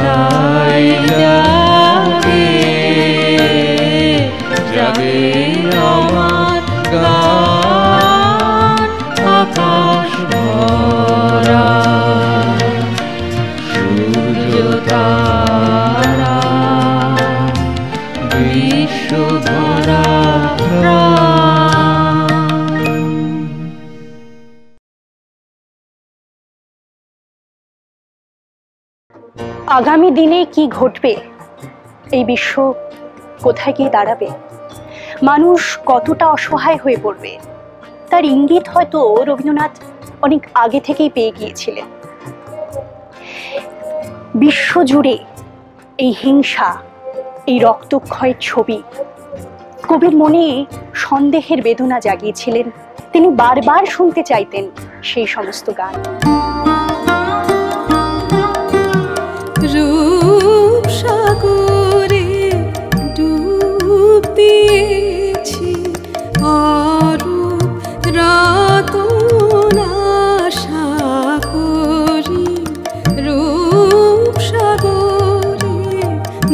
তাই জাগে জাগে আমার গান আকাশ ভরা সূর্য তারা বিশ্ব ভরা আগামী দিনে কি ঘটবে, এই বিশ্ব কোথায় গিয়ে দাঁড়াবে, মানুষ কতটা অসহায় হয়ে পড়বে, তার ইঙ্গিত হয়তো রবীন্দ্রনাথ অনেক আগে থেকেই পেয়ে গিয়েছিলেন। বিশ্বজুড়ে এই হিংসা, এই রক্তক্ষয়ের ছবি কবির মনে সন্দেহের বেদনা জাগিয়েছিলেন। তিনি বারবার শুনতে চাইতেন সেই সমস্ত গান। রূপ সাগরে ডুব দিয়েছি, অরূপ রতন আশা করি। রূপ সাগরে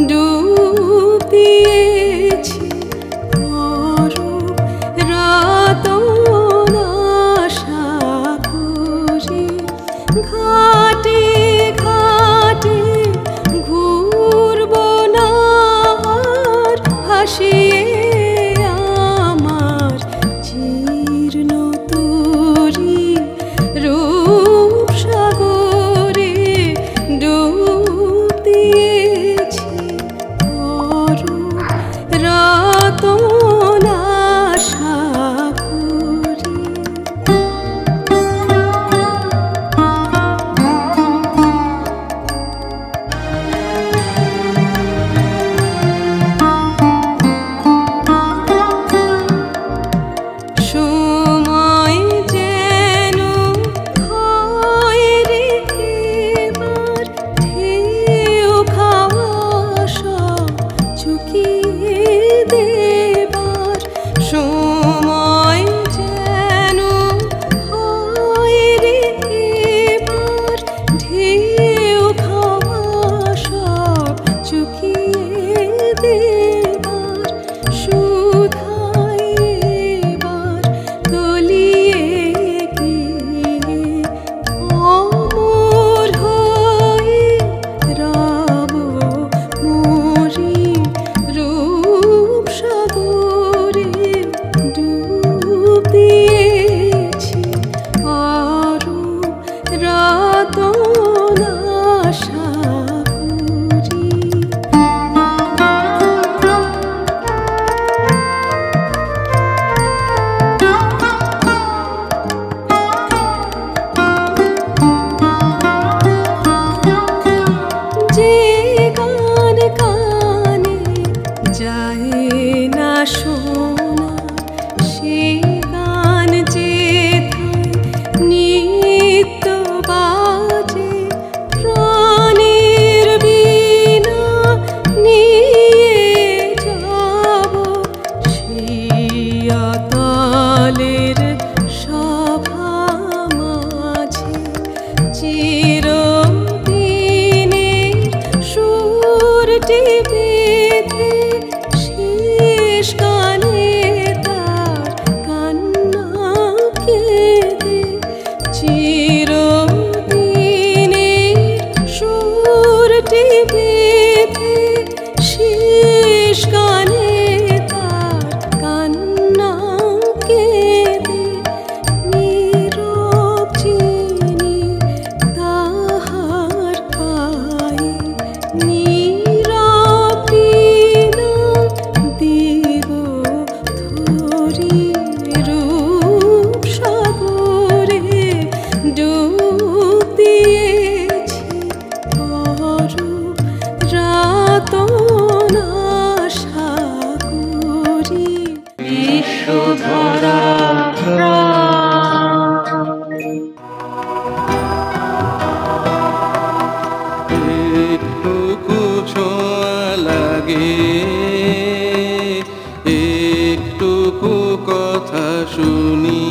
ডুব দিয়েছি, অরূপ রতন আশা করি। ঘাটে ঘাটে ঘুরবো না আর, ভাসিয়ে আমার জীর্ণ তরি। রূপ সাগরে ডুব দিয়েছি, অরূপ রতন আশা করি। সময় যেন হয় রে এবার, ঢেউ খাওয়া সব চুকিয়ে দেবার। সময় যেন হয় রে এবার, ঢেউ খাওয়া সব চুকিয়ে দেবার। সুধায় এবার তলিয়ে গিয়ে অমর হয়ে রব মরি। রূপ সাগরে ডুব দিয়েছি, অরূপ রতন আশা করি। যে গান কানে যায় না শোনা, সে গান যেথায় নিত্য বাজে। প্রাণের বীণা নিয়ে যাব সেই অতলের সভা মাঝে। চিরদিনের সুরটি বেঁধে শেষ গানে তার কান্না কেঁদে। চিরদিনের সুরটি বেঁধে শেষ গানে তার কান্না কেঁদে। নীরব চিনি তাহার পায়ে, নীরব বীণা দিব ধরি। রূপ সাগরে ডুব দিয়েছি, অরূপ রতন আশা করি। বিশ্ব ভরা একটুকু ছোঁয়া লাগে, একটুকু কথা শুনি,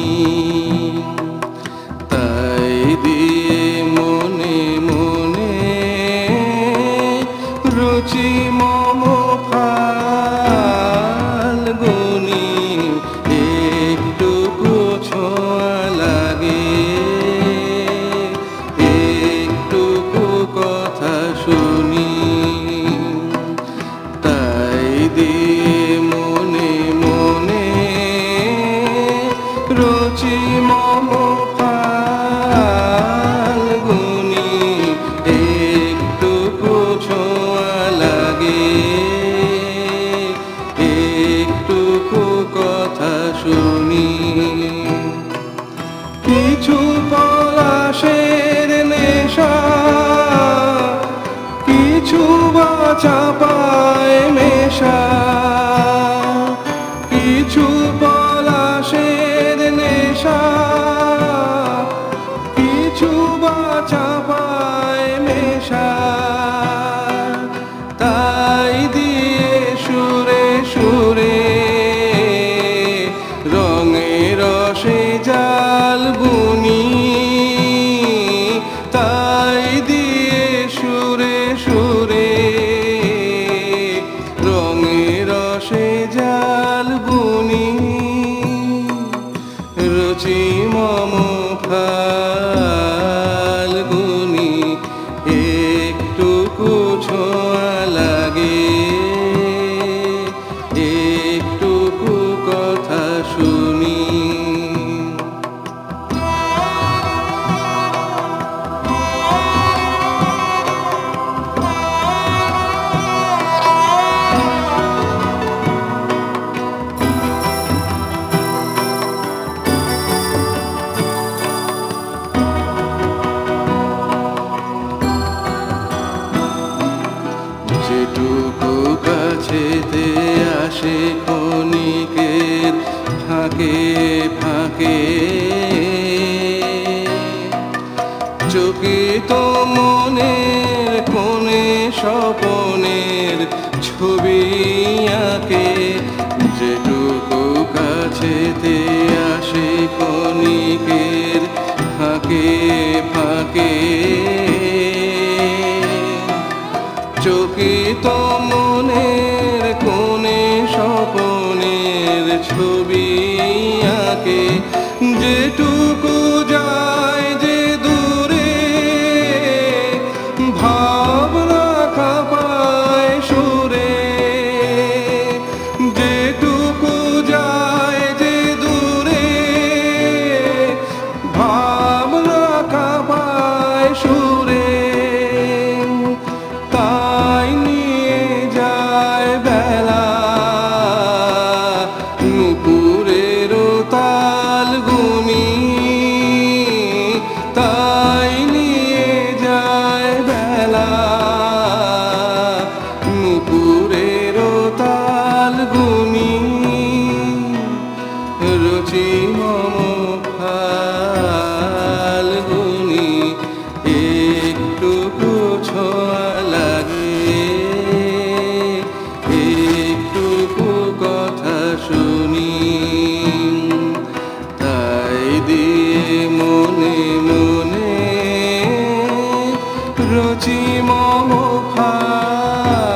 তাই দিয়ে মনে মনে চাপায় মেশা, কিছু পলাশের নেশা, কিছু বা চাপায় মেশা। তাই দিয়ে সুরে সুরে রঙে রসে জাল বুনি, তাই দিয়ে সুরে সুরে রঙে রসে জাল বুনি। রুচি মম ফাল্গুনি, একটুকু ছোঁয়া লাগে, একটুকু কথা শুনি। যেটুকু কাছেতে আসে ক্ষণিকের ফাঁকে ফাঁকে, চকিত মনের কোণে স্বপনের ছবি আঁকে। যেটুকু কাছেতে আসে ক্ষণিকের ফাঁকে ফাঁকে, চকিত মনের কোণে স্বপনের ছবি আঁকে। যেটুকু যায় যে দূরে ভাবনা কাঁপায় সুরে, যেটুকু যায় যে দূরে ভাবনা কাঁপায় সুরে। তাই নিয়ে যায় বেলা নুপুরের তাল গুনি, তাই নিয়ে যায় বেলা নুপুরের তাল গুনি। রুচি মম ফাল্গুনি, একটুকু ছোঁয়া লাগে, একটুকু কথা শুনি। তাই দিয়ে মনে মনে রুচি মম ফাল্গুনি,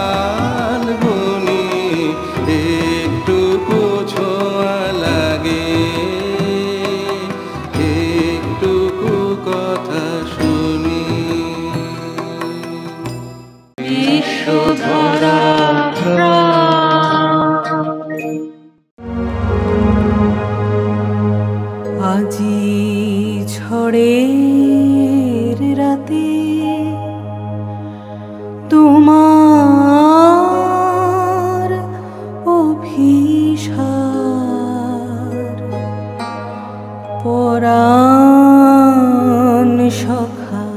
একটুকু ছোঁয়া লাগে, একটুকু কথা শুনি। বিশ্বধরা আজি ঝড়ের রাতে তোমার অভিসার, পরাণ সখা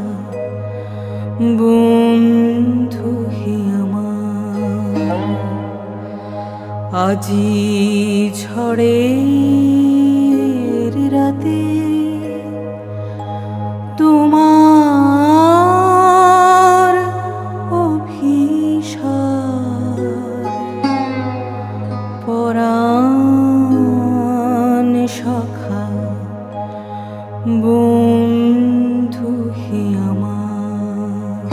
বন্ধু হে আমার। আজি ঝড়ের রাতে তোমার অভিসার, পরাণ সখা বন্ধু হে আমার।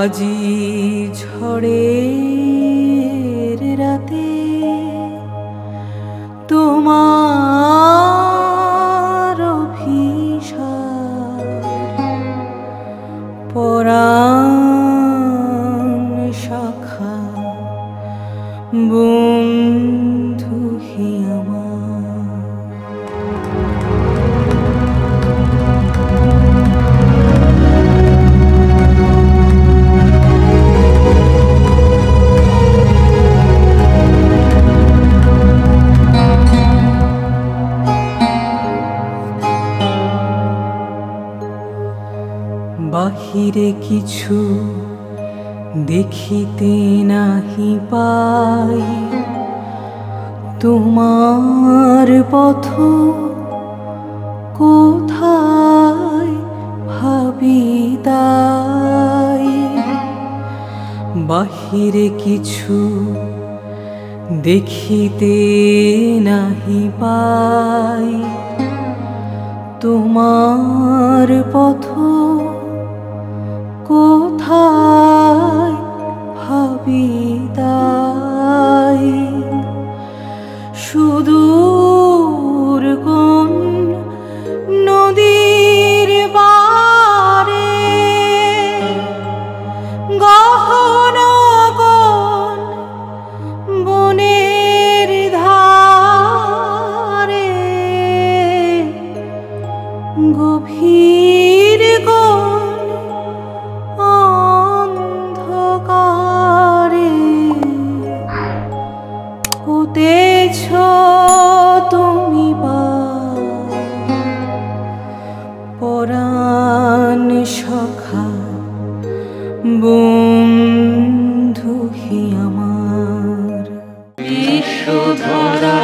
আজি ঝড়ের রাতে তোমার অভিসার পরাণ সখা বন্ধু হে আমার। বাহিরে কিছু দেখিতে নাহি পাই, তোমার পথ কোথায় ভাবি তাই। বাহিরে কিছু দেখিতে নাহি পাই, তোমার পথ কোথায় ভাবি তাই। সুদূর কোন নদীর পারে, গহন কোন বনের ধারে, গভীর কোন অন্ধকারে হতেছ তুমি পরাণ সখা বন্ধু হে আমার। বিশ্বধরা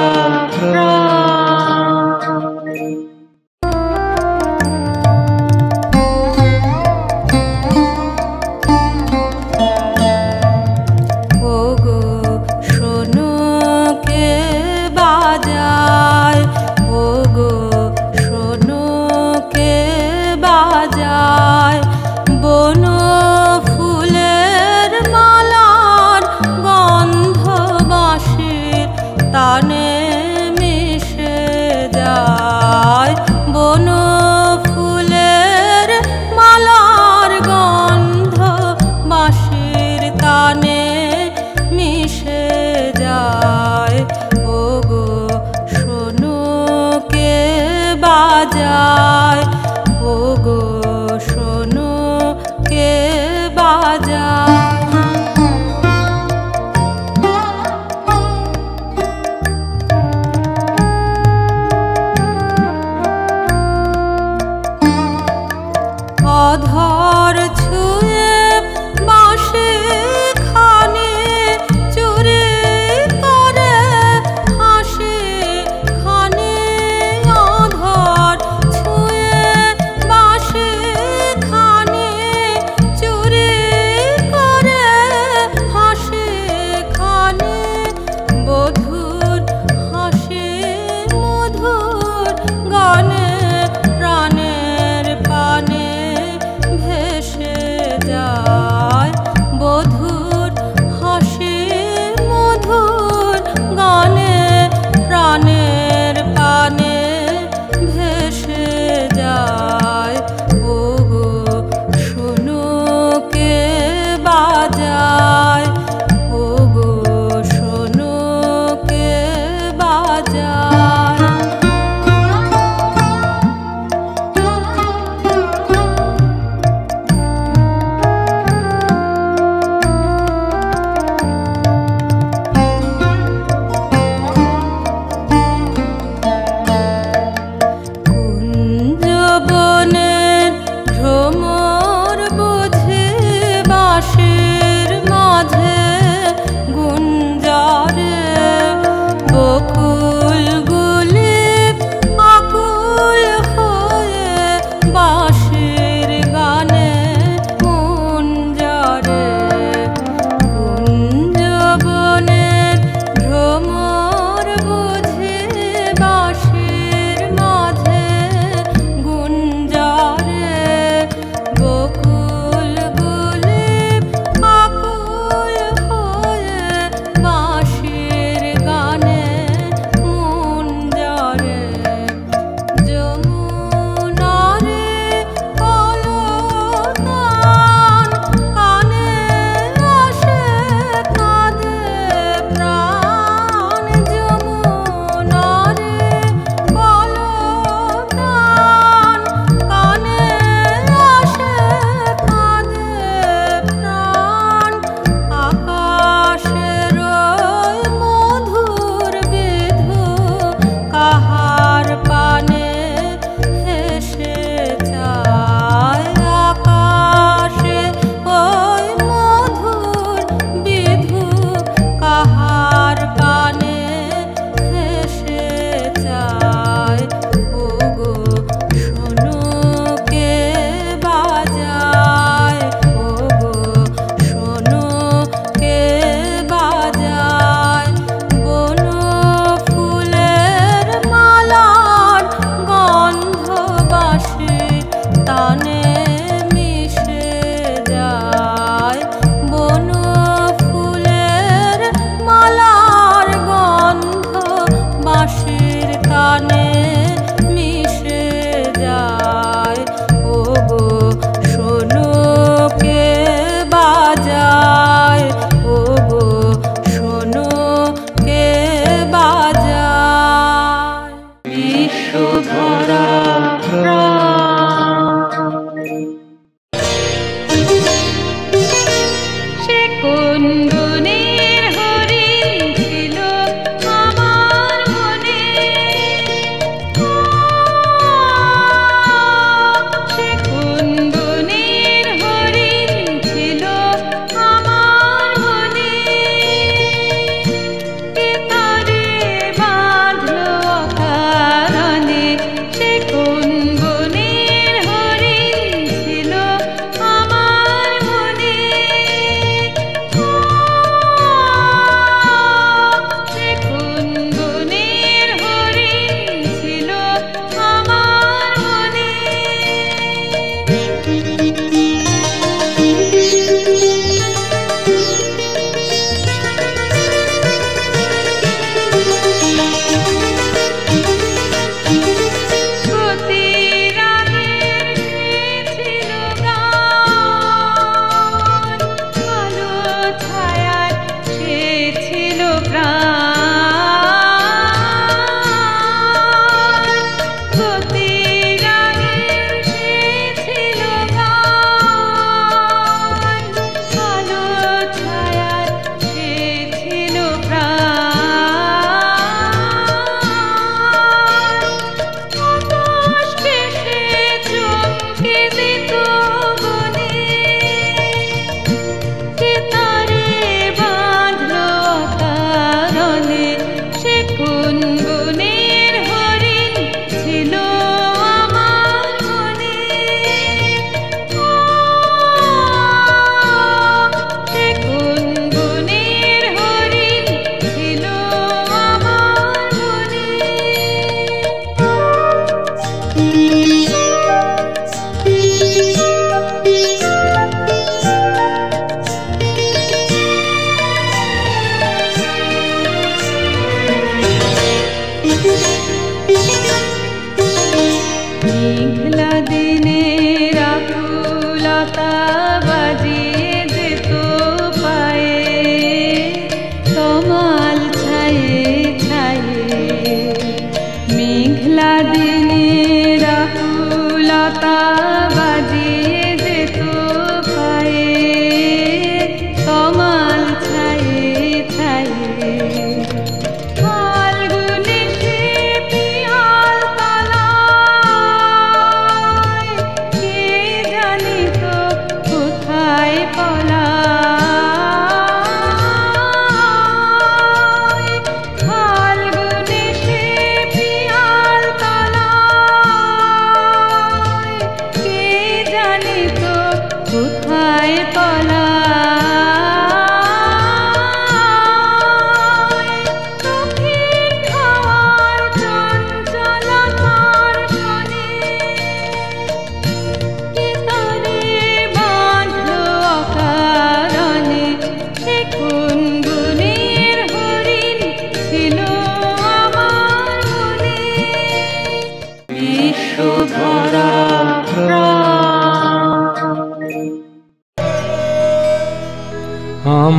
তানে মিশে যায়, বন ফুলের মালার গন্ধ বাঁশির তানে মিশে যায়। ওগো শোনো কে বাজায়, ওগো শোনো কে বাজায়।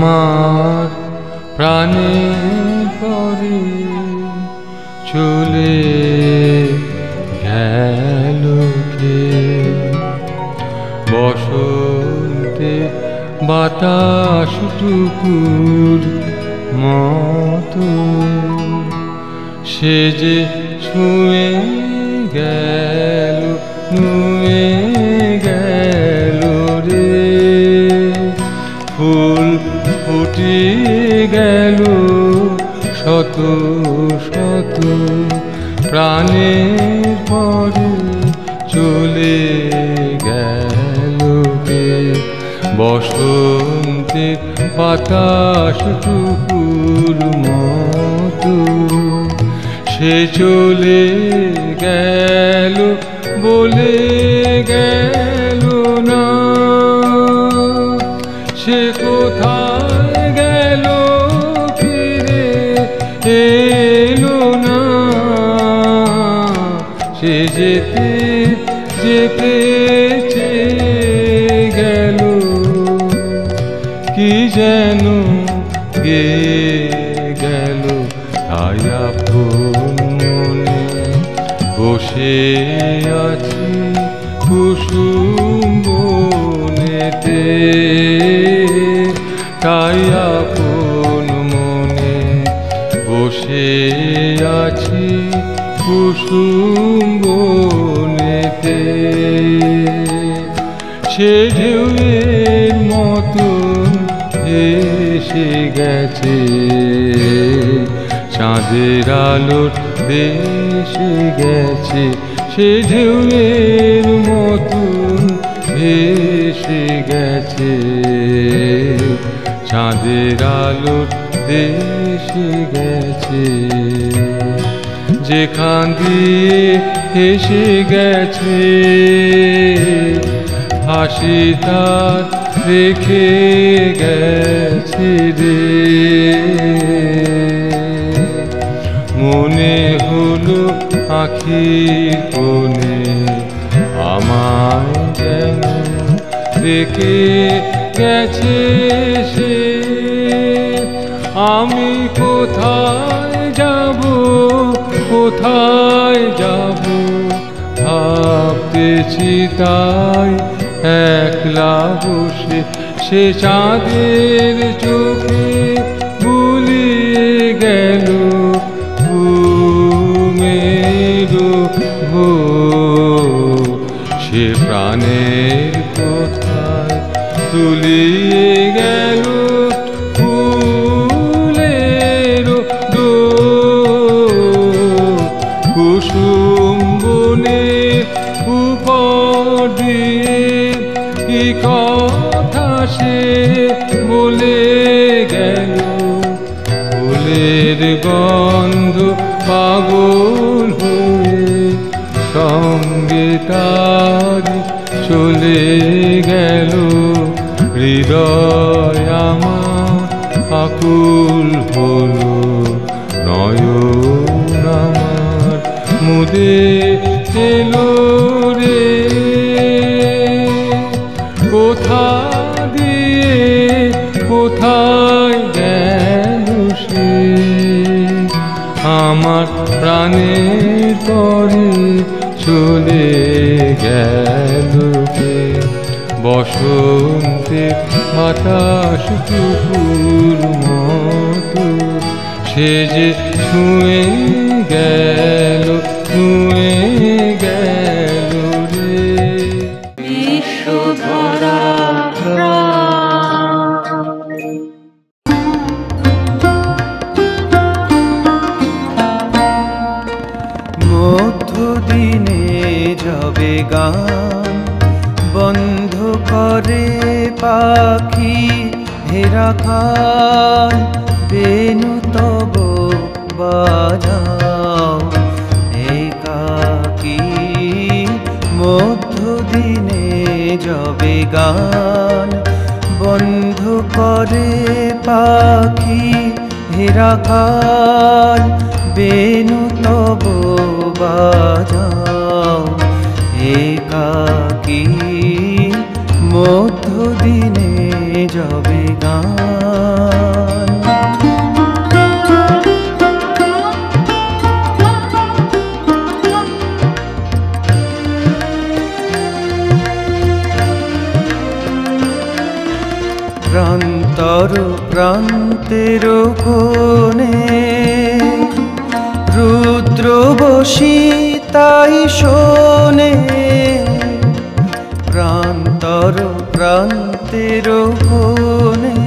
আমার প্রাণের পরে চলে গেল কে? বসন্তে বাতাসটুকুর মতো সে যে ছুঁয়ে গেল, নুয়ে গেল রে। ফুল ফুটিয়ে গেল শত শত, প্রাণের পরে চলে গেল কে? বসন্তের বাতাসটুকুর মতো সে চলে গেল, বলে গেল না সে কোথায় গেল, ফিরে এলো না। সে যেতে যেতে গেল, কি যেন গেয়ে গেল। তাই আপন মনে বসে আছি কুসুম বনেতে, তাই আপন মনে বসে আছি কুসুম বনেতে। সে ঢেউয়ের মতন এসে গেছে, চাঁদের আলোর দেশে গেছে। সে ঢেউয়ের মতন এসে গেছে, চাঁদের আলোর দেশে গেছে। যেখান দিয়ে এসে গেছে হাসি তার রেখে গেছে রে। মনে হলো আখির কোণে আমায় যেন রেখে গেছে সে। আমি কোথায় যাব, কোথায় যাব ভাবতেছি তাই একলা বসে। সে চাঁদের চোখে বুলিয়ে গেল ঘুমের ঘোর। সে প্রাণের কোথায় তুলিয়ে গেল ফুলের ডোর। কুসুম বনের উপর দিয়ে কি কথা সে বলে গেল। ফুলের গন্ধ পাগল হয়ে সঙ্গে তার চলে গেল। হৃদয় আমার আকুল হলো, নয়ন আমার মুদে এলো রে। কোথা দিয়ে কোথায় গেল সে, আমার প্রাণের পরে চলে গেল কে? বসন্তের বাতাসটুকুর মতো সে যে ছুঁয়ে গেল, ছুঁয়ে গেল রে। বিশ্বধরা মধ্যদিনে যাবে গান বন্ধ করে পাখি হেরা খান। বেনু তব বাজাও একাকী, মধ্যদিনে যাবে গান বন্ধ করে পাখি হেরা খান। বেনু তব বাজাও একাকী, মধ্যদিনে যাবে গান। প্রান্তের কোণে রুদ্র বসি তাই শোনে প্রান্তর প্রান্তের কোণে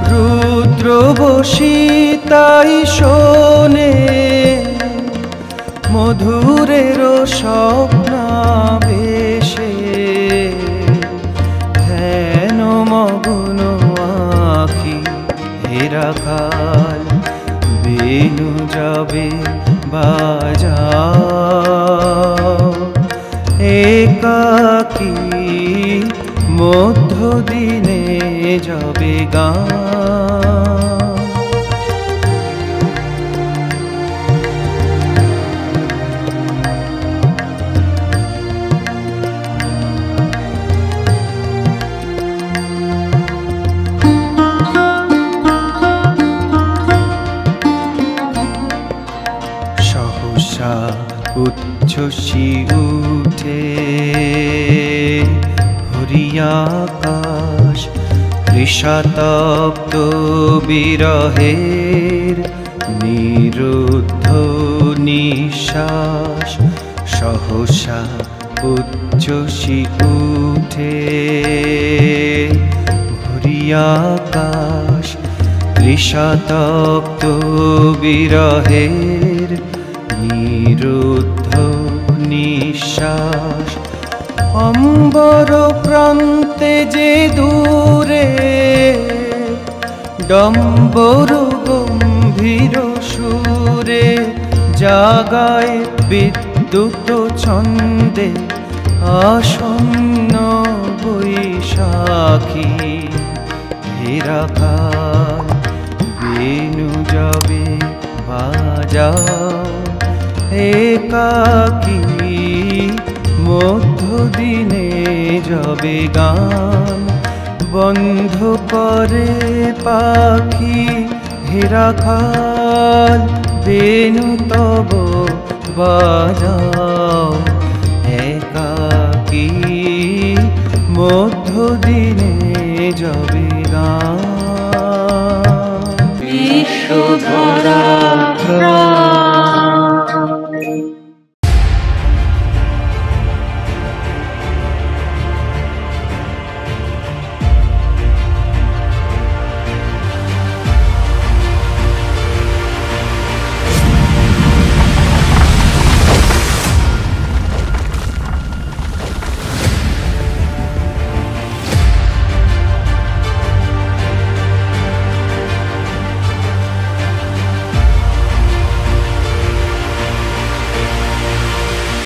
রুদ্র বসি তাই শোনে মধুরের স্বপ্নাবেশে ধ্যান মগ্ন আঁখি হেরা কাল বেনু যাবে বাজাও একাকী মধ্য দিনে যাবে গান। সহসা উচ্ছ্বসী উঠে ভরিয়া আকাশ কৃষাতপ্ত বিরহের নিরুদ্ধ নিঃশ্বাস সহসা উচ্ছ্বসী উঠে ভরিয়া আকাশ কৃষাতপ্ত বিরহের নিরুদ্ধ নিঃশ্বাস অম্বর প্রান্তে যে দূরে ডম্বর গম্ভীর সুরে জাগায় বিদ্যুৎ ছন্দে আসন্ন বৈশাখী হেরা কাল বেনু যাবে বাজাও একাকী মধ্য দিনে যাবে গান বন্ধ করে পাখি হেরা খাল বেনু তব বাজাও একাকী মধ্য দিনে যাবে গান। বিশ্বধরা